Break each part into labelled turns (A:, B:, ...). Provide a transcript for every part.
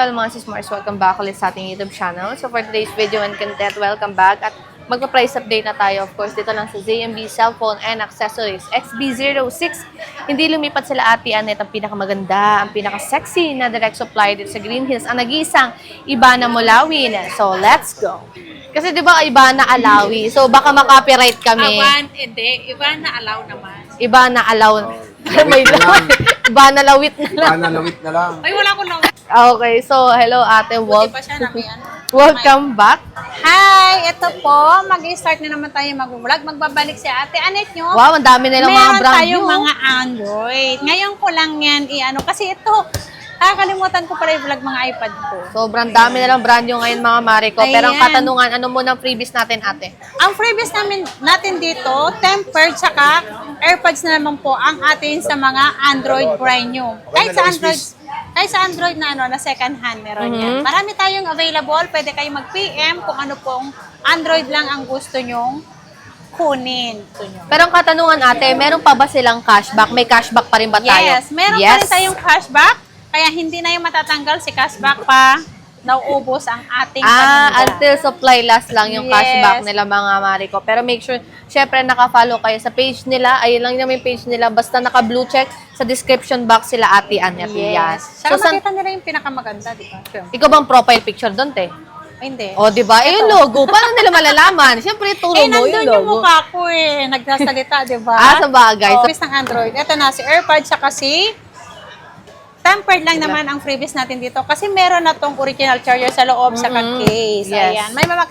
A: well, mga sis Mars, welcome back ulit sa ating YouTube channel. So for today's video and content, welcome back. At magpa-price update na tayo, of course, dito lang sa ZMB Cellphone and Accessories XB06. Hindi lumipat sila Ate Annette, ang pinakamaganda, ang pinaka-sexy na direct supply dito sa Green Hills, ang nag-iisang Ibana Mulawin. So let's go! Kasi di ba Ibana Alawi? So baka makopyright kami.
B: Hindi. Iba na allow naman.
A: Ibana Alaw. May Ibana Lawit na lang.
C: Ibana Lawit na lang.
B: Ay, wala ko lang.
A: Okay, so hello Ate
B: Buti
A: Wolf.
B: pa siya na may ano.
A: Welcome back.
B: Hi! Ito po. Mag-start na naman tayo mag-vlog. Magbabalik si Ate Annette nyo.
A: Wow, ang dami nilang mga
B: Meron
A: brand
B: tayong
A: new.
B: mga Android. Ngayon ko lang yan i-ano. Kasi ito, kakalimutan ko pala i-vlog mga iPad ko.
A: Sobrang dami nilang brand new ngayon mga Mariko. Pero ang
B: Ayan.
A: katanungan, ano muna ang freebies natin Ate?
B: Ang freebies natin dito, tempered tsaka AirPods na naman po ang atin sa mga Android brand new. Kahit sa Android na na second hand meron yan. Marami tayong available. Pwede kayong mag-PM kung ano pong Android lang ang gusto nyong kunin.
A: Pero ang katanungan Ate, meron pa ba silang cashback? May cashback pa rin ba tayo?
B: Yes, meron pa rin tayong cashback. Kaya hindi na yung matatanggal si cashback pa. Nauubos ang ating paninda.
A: Until supply last lang yung
B: Yes.
A: cashback nila mga Mariko. Pero make sure, syempre naka-follow kayo sa page nila. Ayun lang naman yung page nila. Basta naka-blue check sa description box sila Ate Annette. Yan.
B: Saka
A: So,
B: makita nila yung pinakamaganda, di ba?
A: ikaw bang profile picture doon, te?
B: Ay, hindi.
A: O, di ba? Eh, yung logo. Paano nila malalaman? Siyempre, turo mo
B: Nandun
A: yung
B: yung
A: logo.
B: mukha ko nagsasalita, di ba?
A: Sa bagay. So,
B: Freebies ng Android. Ito na, si AirPods saka si tempered lang naman ang freebies natin dito. Kasi meron na tong original charger sa loob saka case.
A: Yes.
B: Ayan. May
A: Mga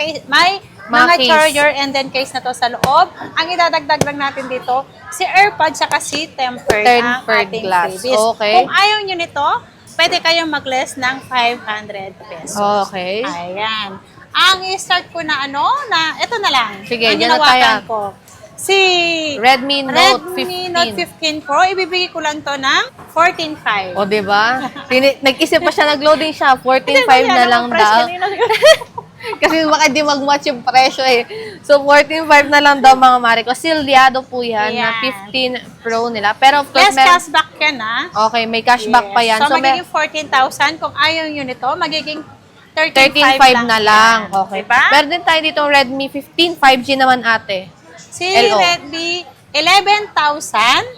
B: mga
A: case.
B: charger and then case na to sa loob. Ang idadagdag lang natin dito, si AirPods saka si tempered ang
A: Tempered
B: ating
A: glass.
B: freebies.
A: Okay.
B: Kung ayaw nyo nito, pwede kayong mag-less ng 500 pesos.
A: Okay.
B: Ayan. Ang i-start ko na ito na lang.
A: Sige,
B: ang
A: dyan na
B: ginawakan
A: tayo.
B: ko. Si
A: Redmi Note 15.
B: Redmi Note 15 Pro, ibibigay ko lang to ng 14.5.
A: O, di ba? Nag-isip pa siya, nag-loading siya. 14.5 na lang daw. Kasi baka di mag-match yung presyo eh. So, 14.5 na lang daw mga Mariko. Silyado po yan na 15 Pro nila. Pero of course,
B: Yes, cashback yan
A: Okay, may cashback pa yan.
B: So, magiging 14,000. Kung ayaw nyo nito, magiging
A: 13.5 na lang.
B: yan.
A: Okay.
B: Diba?
A: Meron din tayo dito Redmi 15 5G naman ate.
B: Si
A: LO.
B: Redmi, 11,000.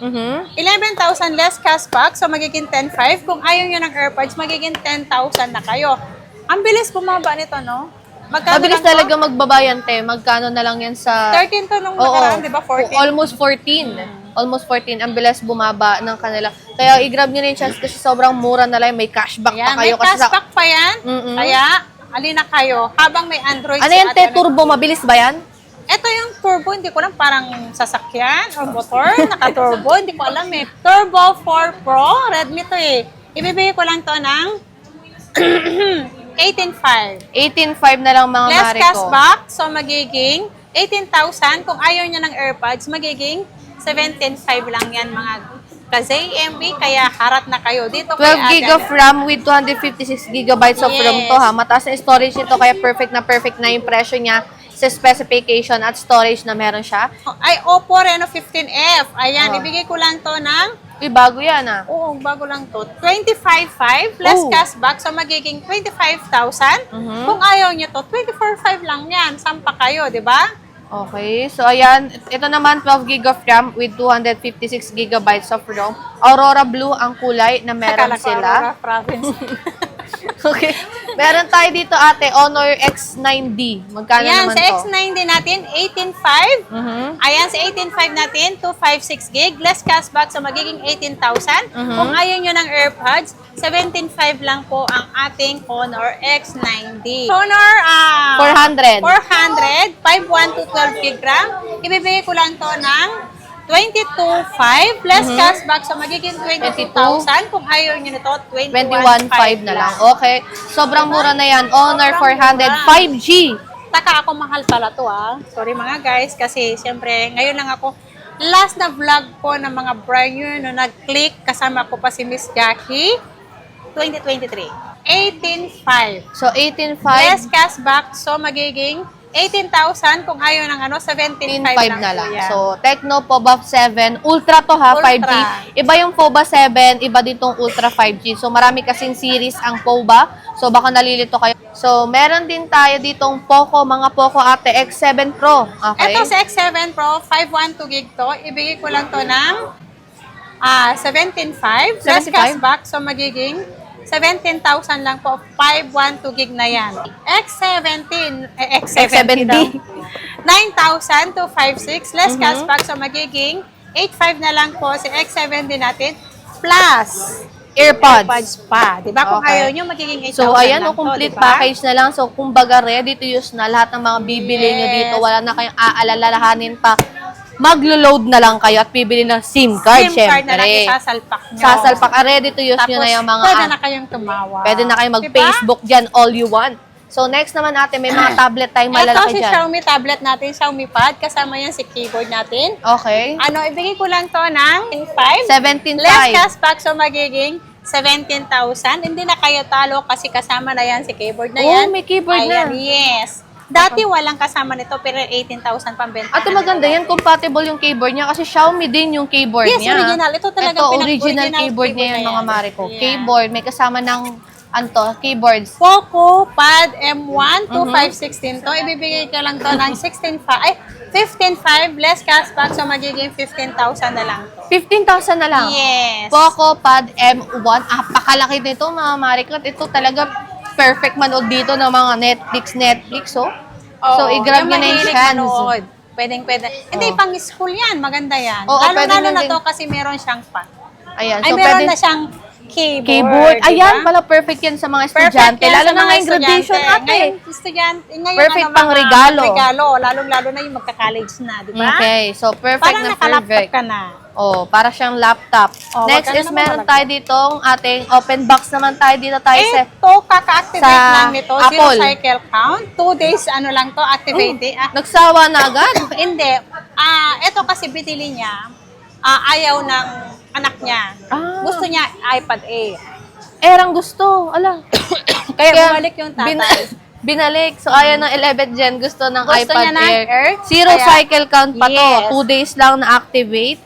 B: 11,000 less cashback. So, magiging 10,500. Kung ayaw nyo ng AirPods, magiging 10,000 na kayo. Ang bilis bumaba nito, no? Magkano
A: Mabilis
B: lang to?
A: talaga magbabayan te. Magkano na lang yan sa...
B: 13 to nung nakaraan, di ba? 14.
A: Almost 14. Almost 14. Ang bilis bumaba ng kanila. Kaya i-grab nyo na yung chance kasi sobrang mura na lang. May cashback
B: Ayan,
A: pa kayo.
B: may cashback pa yan. Kaya, alina kayo. Habang may Android
A: Ano
B: si
A: yan te?
B: Ate
A: Turbo? Mabilis ba yan?
B: Ito yung turbo, hindi ko lang parang sasakyan or motor, naka-turbo, hindi ko alam eh. Turbo 4 Pro, Redmi to eh. Ibibigay ko lang to ng 18,500.
A: 18.5 na lang mga
B: Less
A: Mariko.
B: cashback, so magiging 18,000. Kung ayaw nyo ng AirPods, magiging 17,500 lang yan mga ka-ZMB, kaya harap na kayo dito.
A: 12 gig of RAM with 256 gigabytes of RAM to ha. Mataas na storage nito kaya perfect na yung presyo niya sa specification at storage na meron siya.
B: Ay, Oppo Reno 15F. Ayan, ibigay ko lang to ng
A: Bago yan ah.
B: Oo, bago lang to. 25,500 less
A: Oh.
B: cashback, so magiging 25,000. Kung ayaw nyo to, 24,500 lang yan. Sampa kayo, di ba?
A: Okay, so ayan, ito naman 12 gig of RAM with 256 gigabytes of ROM. Aurora Blue ang kulay na meron
B: Akala ko
A: sila.
B: Aurora Province.
A: Okay. Meron tayo dito ate, Honor X9D. Magkano
B: Ayan,
A: naman
B: sa
A: to?
B: X90 natin, 18,500. Ayan, sa 18,500 natin, 256 gig. Less cashback, so magiging 18,000. Kung ayaw nyo ng AirPods, 17,500 lang po ang ating Honor X90. Honor
A: 400.
B: 400, 512 gig RAM. Ibibigay ko lang to ng 22,500 less cashback, so magiging 22,000. Kung ayaw nyo nito,
A: 21.5 na lang. Okay. Sobrang mura na yan. Honor 400 5G.
B: Taka ako, mahal pala to Sorry mga guys, kasi siyempre, ngayon lang ako, last na vlog ko ng mga brand new no nag-click, kasama ko pa si Miss Jackie, 2023. 18,500.
A: So 18.5.
B: Less cashback, so magiging 18,000 kung ayaw ng 17,500
A: 15.5 na lang.
B: po yan.
A: So, Tecno POBA 7. Ultra to ha,
B: Ultra.
A: 5G. Iba yung POBA 7, iba ditong Ultra 5G. So, marami kasing series ang POBA. So, baka nalilito kayo. So, meron din tayo ditong Poco, mga Poco ate, X7 Pro. Okay?
B: Ito sa X7 Pro, 512 gig to. Ibigay ko lang to ng 17,500. Less
A: 75?
B: cashback, so magiging 17,000 lang po. 512 gig na yan. X70
A: X7D.
B: 9,000 to 56. Less cashback, so magiging 8,500 na lang po si X7D natin. Plus,
A: AirPods.
B: pa. Diba? Kung
A: Okay.
B: ayaw nyo, magiging 8,000
A: So, ayan,
B: lang
A: o, complete
B: to, diba?
A: package na lang. So, kumbaga, ready to use na lahat ng mga bibili nyo
B: Yes.
A: dito. Wala na kayong aalalahanin pa. Maglo-load na lang kayo at bibili ng SIM card,
B: SIM card na lang
A: syempre.
B: isasalpak nyo.
A: Sasalpak. Ready to use nyo na yung mga
B: pwede na kayong tumawa.
A: Pwede na kayo
B: Diba?
A: mag-Facebook dyan, all you want. So, next naman ate, may mga tablet tayong
B: Ito
A: malalaki
B: si
A: dyan.
B: Xiaomi tablet natin, Xiaomi Pad. Kasama yan si keyboard natin.
A: Okay.
B: Ano, ibigay ko lang to ng 5.
A: 17.5.
B: Less cashback, so magiging 17,000. Hindi na kayo talo kasi kasama na yan si keyboard na
A: Oh,
B: yan.
A: may keyboard
B: Ayan,
A: na.
B: yes. Dati walang kasama nito, pero 18,000 pambenta.
A: At maganda yan, compatible yung keyboard niya kasi Xiaomi din yung keyboard
B: Yes,
A: niya.
B: original. Ito talaga
A: original keyboard niya yan, mga mare ko.
B: Yeah.
A: Keyboard, may kasama ng keyboards.
B: Poco Pad M1 2516 to. Ibibigay ko lang to ng 15,500 less cashback, so magiging 15,000 na lang to.
A: 15,000 na lang.
B: Yes.
A: Poco Pad M1. Pakalaki nito, mga marikot. Ito talaga perfect manood dito ng mga Netflix, oh. So,
B: Oo,
A: i-grab
B: yung
A: nyo na yung
B: mahilig
A: chance.
B: manood. Pwede. Hindi,
A: Oo.
B: pang school yan. Maganda yan.
A: Oo, pwede
B: Lalo
A: na
B: na
A: din.
B: to kasi meron siyang pan.
A: Ayan,
B: Ay,
A: so
B: meron
A: pwede
B: na siyang keyboard.
A: keyboard.
B: diba?
A: Ayan, pala perfect yan sa mga estudyante.
B: yan
A: Lalo
B: sa
A: na
B: mga
A: ngayong graduation
B: estudyante.
A: ate.
B: Ngayon, estudyante. Ngayon,
A: Perfect
B: ano,
A: pang
B: mga
A: regalo.
B: Lalong-lalo na yung magka-college na, di ba?
A: Okay, so perfect
B: Parang
A: na
B: nakalaptop
A: perfect.
B: ka na.
A: Oh, para siyang laptop.
B: Oh,
A: Next
B: wag ka na
A: is
B: naman
A: meron
B: talaga.
A: tayo ditong ating open box naman tayo dito tayo sa
B: Ito, kaka-activate
A: sa
B: lang nito. Zero
A: Apple.
B: cycle count. 2 days, ano lang to, activate.
A: nagsawa na agad.
B: Hindi. Ito kasi binili niya, ayaw ng anak niya.
A: Ah.
B: Gusto niya iPad Air.
A: Erang gusto. Ala.
B: Kaya bumalik yung tatay.
A: Binalik. So, ayaw ng 11th gen. Gusto ng
B: Gusto
A: iPad
B: niya ng
A: Air.
B: Air.
A: Zero
B: Kaya-
A: cycle count pa to.
B: Yes.
A: 2 days lang na-activate.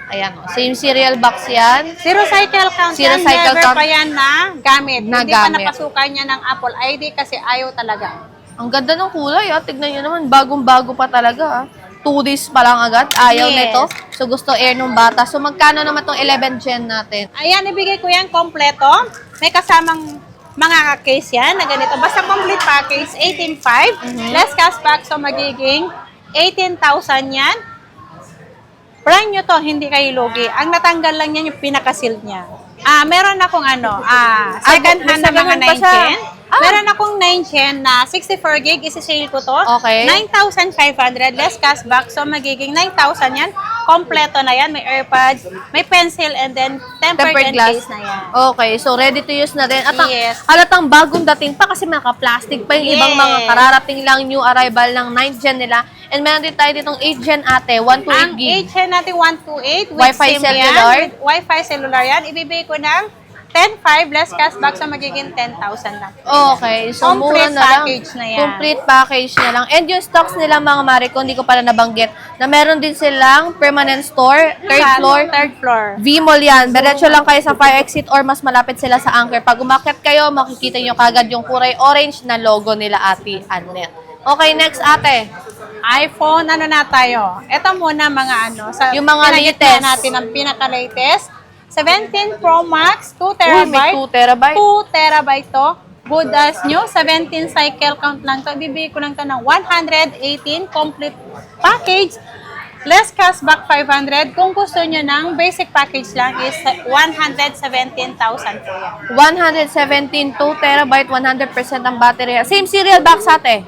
A: Ayan. Oh. Same serial box yan.
B: Zero cycle count
A: Zero
B: yan,
A: cycle
B: never
A: count.
B: pa yan na gamit.
A: Na
B: Hindi pa
A: gamit.
B: napasukan niya ng Apple ID kasi ayaw talaga.
A: Ang ganda ng kulay. Tignan nyo naman. Bagong-bago pa talaga. 2 days pa lang agad. Ayaw
B: Yes.
A: nito. So, gusto Air nung bata. So, magkano naman tong 11th gen natin?
B: Ayan, ibigay ko yan kompleto. May kasamang mga case yan na ganito. Basta complete package, 18,500. Less cashback, so magiging 18,000 yan. Brand nyo to, hindi kayo lugi. Ang natanggal lang yan yung pinaka-sealed niya. Meron akong second hand na mga
A: second hand pa
B: 9
A: siya.
B: gen. Meron akong 9 gen na 64 gig, isi-sale ko to.
A: Okay.
B: 9,500 less cashback, so magiging 9,000 yan. Kompleto na yan, may AirPods, may pencil, and then tempered and case na yan.
A: Okay, so ready to use na din. At ang
B: Yes.
A: halatang bagong dating pa kasi naka-plastic pa yung ibang mga
B: Yes.
A: kararating lang new arrival ng 9th gen nila. And meron din tayo ditong 8th gen ate, 128
B: Ang
A: gig.
B: HN natin 128 with
A: Wi-Fi
B: SIM
A: cellular.
B: yan, with Wi-Fi cellular yan. Ibibigay ko ng 10,500 less cashback, so magiging 10,000 lang.
A: Okay, so mura
B: Complete
A: na lang.
B: package na yan.
A: Complete package na lang. And yung stocks nila mga Mariko, hindi ko pala nabanggit, na meron din silang permanent store, third floor,
B: Third floor.
A: V-Mall yan. Diretso lang kayo sa fire exit or mas malapit sila sa Anchor. Pag umakyat kayo, makikita nyo kagad yung kulay orange na logo nila Ate Annette. Okay, next ate.
B: iPhone, ano na tayo? Ito muna mga
A: Yung mga
B: pinagitna
A: latest.
B: natin ang pinaka-latest. 17 Pro Max, 2
A: Uy, may 2
B: terabyte.
A: terabyte.
B: 2 terabyte to. Good as new. 17 cycle count lang to. Ibibigay ko lang to ng 118 complete package. Less cashback 500. Kung gusto nyo ng basic package lang is 117,000 po yan.
A: 117, 2 terabyte, 100% ang battery. Same serial box ate.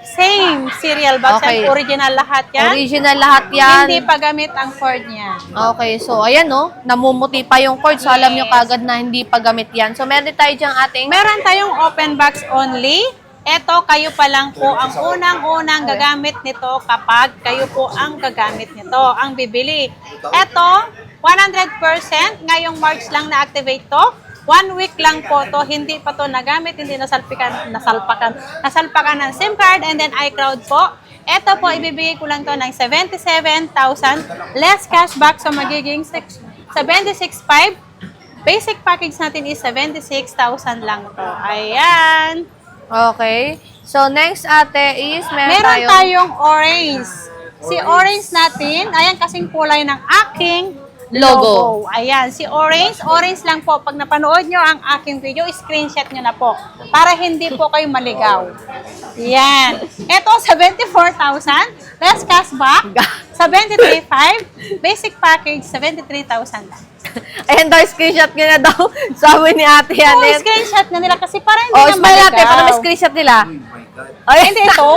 B: Same serial box.
A: Okay.
B: Yan, original lahat yan.
A: Original lahat yan.
B: Hindi pa gamit ang cord niya.
A: Okay, so ayan no, namumuti pa yung cord. So alam nyo kagad na hindi pa gamit yan. So meron din tayo dyang ating
B: Meron tayong open box only. Ito, kayo pa lang po ang unang-unang gagamit nito kapag kayo po ang gagamit nito, ang bibili. Ito, 100%, ngayong March lang na-activate to. 1 week lang po to, hindi pa to nagamit, hindi nasalpakan ng SIM card and then iCloud po. Ito po, ibibigay ko lang to ng 77,000 less cashback, so magiging 76,500. basic package natin is 76,000 lang to. Ayan.
A: Okay. So, next ate is
B: Meron tayong orange. Si orange natin, ayan kasing kulay ng aking
A: Logo.
B: Ayan, si orange. Orange lang po. Pag napanood nyo ang aking video, screenshot nyo na po. Para hindi po kayo maligaw. Yan. Ito, 74,000. Less cashback. 73,500. Basic package, 73,000 lang.
A: Ayan daw, screenshot nyo na daw. Sabi ni ate
B: Oh,
A: Anet.
B: screenshot na nila kasi para hindi
A: Oh,
B: na
A: smile ate,
B: maligaw.
A: para may screenshot nila. Ay,
B: Hindi ito.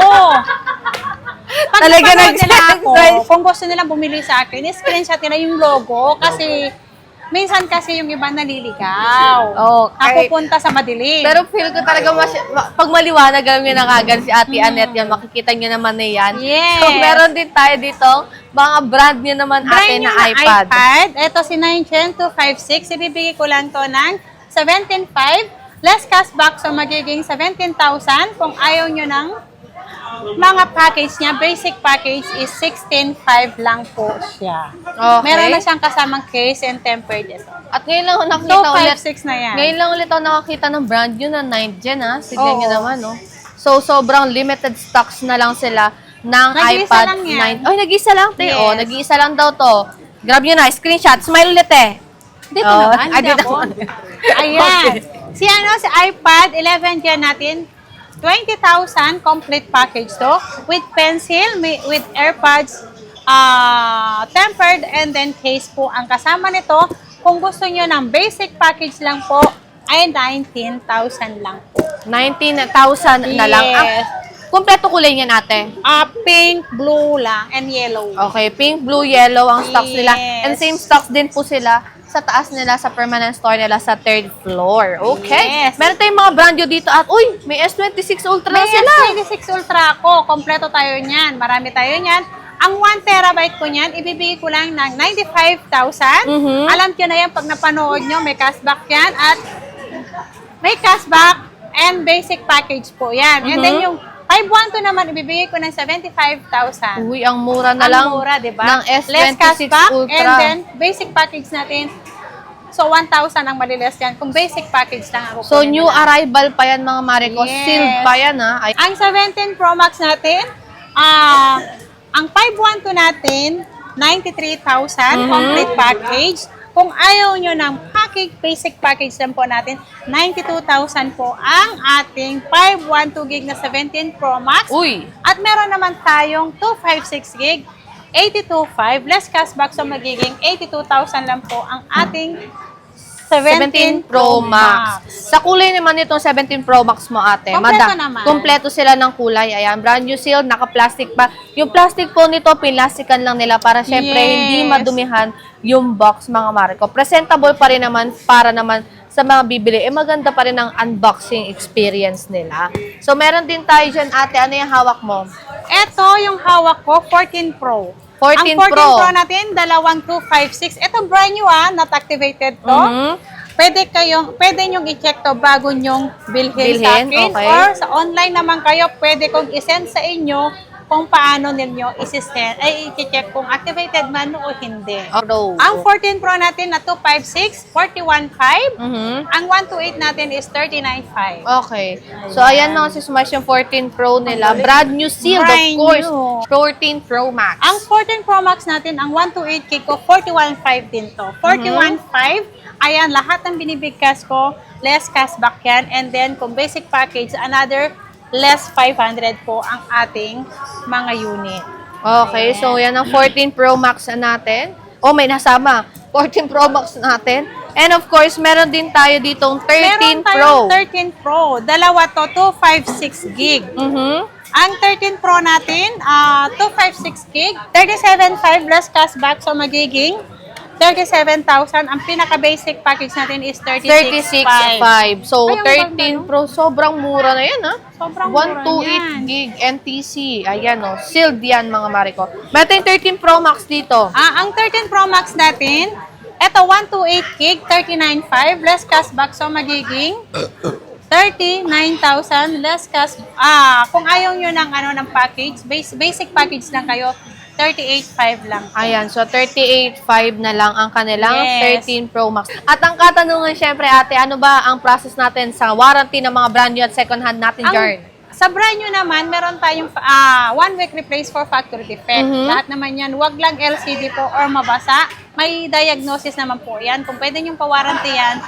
B: Pag
A: Talaga
B: napanood nila ako,
A: nag-screenshot.
B: kung gusto nilang bumili sa akin, screenshot nila yung logo kasi minsan kasi yung iba naliligaw.
A: Oh, ay-
B: Napupunta sa madilim.
A: Pero feel ko talaga, pag maliwanag alam nyo na kagad si Ate Anet yan, makikita nyo naman na yan.
B: Yes.
A: So, meron din tayo dito, mga brand nyo naman ate
B: Brand
A: na
B: new
A: iPad.
B: Ito si 9Gen 256. Ibibigay ko lang to ng 17,500. Less cashback, so magiging 17,000. Kung ayaw nyo ng mga package niya, basic package is 16,500 lang po siya.
A: Okay.
B: Meron na siyang kasamang case and tempered ito.
A: At ngayon lang ako nakita ulit.
B: 256 na yan.
A: Ngayon lang ulit ako nakakita ng brand new na 9th gen ha. Tignan nyo
B: Oo.
A: naman no. So, sobrang limited stocks na lang sila ng
B: Nag-iisa
A: iPad
B: lang yan.
A: 9. Ay, nag-iisa lang te.
B: Yes.
A: Oh, nag-iisa lang daw to. Grab nyo na, screenshot. Smile ulit eh.
B: Dito
A: Oh,
B: naman,
A: ay,
B: hindi
A: dito
B: ako.
A: naman.
B: Ayan. Si iPad 11 gen natin, 20,000 complete package to with pencil, with AirPods, tempered, and then case po ang kasama nito. Kung gusto nyo ng basic package lang po, ay 19,000 lang po.
A: 19,000 na lang.
B: Yes.
A: Kompleto kulay niyan ate.
B: Pink, blue lang, and yellow.
A: Okay, pink, blue, yellow ang stocks nila.
B: Yes.
A: And same stocks din po sila sa taas nila, sa permanent store nila sa 3rd floor. Okay.
B: Yes.
A: Meron tayong mga brand new dito at, uy, may S26 Ultra
B: May
A: na sila.
B: S26 Ultra ako. Kompleto tayo niyan. Marami tayo niyan. Ang 1 terabyte ko niyan, ibibigay ko lang ng 95,000.
A: Mhm.
B: Alam nyo na yan, pag napanood nyo, may cashback yan. At may cashback and basic package po yan. And then yung 512 naman, ibibigay ko ng 75,000.
A: Uy, ang mura na
B: Ang
A: lang
B: mura, di ba?
A: ng
B: Less
A: S26
B: cashback
A: Ultra.
B: and then basic package natin. So, 1,000 ang maliles yan. Kung basic package lang ako.
A: So,
B: kunin
A: new
B: na lang.
A: arrival pa yan mga Maricos.
B: Yes.
A: Sealed pa yan ha. Ay,
B: Ang 17 Pro Max natin, ang 512 natin, 93,000 complete package. Kung ayaw nyo ng package, basic package lang po natin, 92,000 po ang ating 512 gig na 17 Pro Max.
A: uy,
B: At meron naman tayong 256 gig, 82,500. Less cashback, so magiging 82,000 lang po ang ating
A: 17 Pro Max. Sa kulay naman itong 17 Pro Max mo ate.
B: Kompleto naman.
A: Kompleto sila ng kulay. Ayan, brand new seal, naka-plastic pa. Yung plastic po nito, pinastikan lang nila para syempre
B: Yes.
A: hindi madumihan yung box mga Marico. Presentable pa rin naman para naman sa mga bibili. Maganda pa rin ang unboxing experience nila. So, meron din tayo dyan ate. Ano yung hawak mo?
B: Ito yung hawak ko, 14 Pro.
A: 14
B: Ang 14
A: Pro.
B: Pro natin, dalawang 256. Ito brand new not activated to.
A: Mhm.
B: Pwede nyong i-check to bago nyong bilhin sa
A: Bilhin,
B: akin.
A: okay.
B: Or sa online naman kayo, pwede kong i-send sa inyo kung paano ninyo i-check kung activated man o hindi.
A: Pro.
B: Ang 14 Pro natin na 256, 41.5.
A: Mhm.
B: Ang 128 natin is 39.5.
A: Okay. So, ayan mga sismash yung 14 Pro nila. Brand new sealed,
B: Brand
A: of course.
B: new.
A: 14 Pro Max.
B: Ang 14 Pro Max natin, ang 128 gig ko, 41.5 din to. 41.5, ayan, lahat ng binibigkas ko, less cashback yan. And then, kung basic package, another less 500 po ang ating mga unit.
A: Okay, so yan ang 14 Pro Max na natin. Oh, may nasama. 14 Pro Max natin. And of course, meron din tayo ditong 13
B: Meron tayong
A: Pro.
B: 13 Pro. Dalawa to, 256 gig.
A: Mhm.
B: Ang 13 Pro natin, 256 gig, 37.5 less cashback, so magiging 37,000. Ang pinaka-basic package natin is 36.5.
A: 36.5. So,
B: Ay, ang
A: 13
B: ganda, no?
A: Pro. Sobrang mura na yan, ha?
B: Sobrang mura
A: 128
B: yan.
A: gig NTC. Ayan, oh. Sealed yan, mga Marico. Meron tayong 13 Pro Max dito.
B: Ang 13 Pro Max natin, eto 128 gig, 39.5 less cashback, so magiging 39,000 less cash. Kung ayaw nyo ng package, basic package lang kayo, 38.5 lang.
A: Ayan, so 38.5 na lang ang kanilang
B: Yes.
A: 13 Pro Max. At ang katanungan syempre ate, ano ba ang process natin sa warranty ng mga brand new at second hand natin dyan?
B: Sa brand new naman, meron tayong 1 week replace for factory defect. Lahat naman yan, wag lang LCD po or mabasa. May diagnosis naman po yan. Kung pwede nyo pa-warranty yan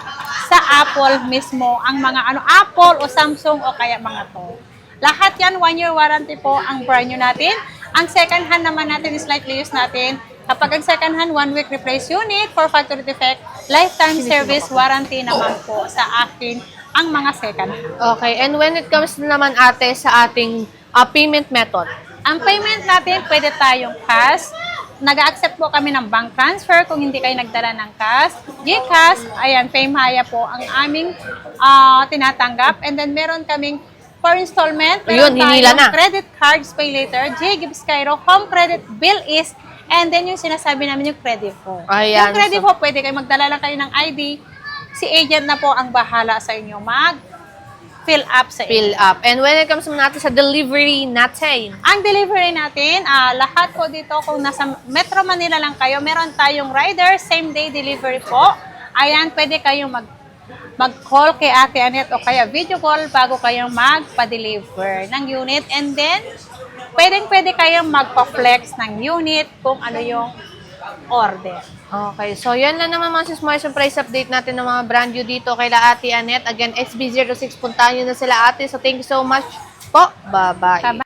B: sa Apple mismo, ang mga Apple o Samsung o kaya mga to. Lahat yan, 1 year warranty po ang brand new natin. Ang second hand naman natin is slightly used natin. Kapag ang second hand, 1 week replace unit for factory defect, lifetime service warranty naman po sa akin ang mga second hand.
A: Okay, and when it comes naman ate sa ating payment method?
B: Ang payment natin, pwede tayong cash. Nag-accept po kami ng bank transfer kung hindi kayo nagdala ng cash. GCash, ayan, Paymaya po ang aming tinatanggap. And then meron kaming for installment, meron
A: Ayun, hinila
B: tayong
A: na.
B: credit cards, pay later, Gibbs Cairo, home credit, bill is, and then yung sinasabi namin yung credit po.
A: Ayan,
B: Yung credit po, pwede kayo magdala lang kayo ng ID. Si agent na po ang bahala sa inyo mag-fill up sa inyo.
A: Fill up. And when it comes naman natin sa delivery natin?
B: Ang delivery natin, lahat po dito, kung nasa Metro Manila lang kayo, meron tayong rider, same day delivery po. Ayan, pwede kayong mag-call kay Ate Annette o kaya video call bago kayong magpa-deliver ng unit. And then, pwede kayong magpa-flex ng unit kung ano yung order.
A: Okay, so yan lang naman mga sis, yung price update natin ng mga brand new dito kay Ate Annette. Again, XB06, puntahan nyo na sila ate. So thank you so much po. Bye-bye.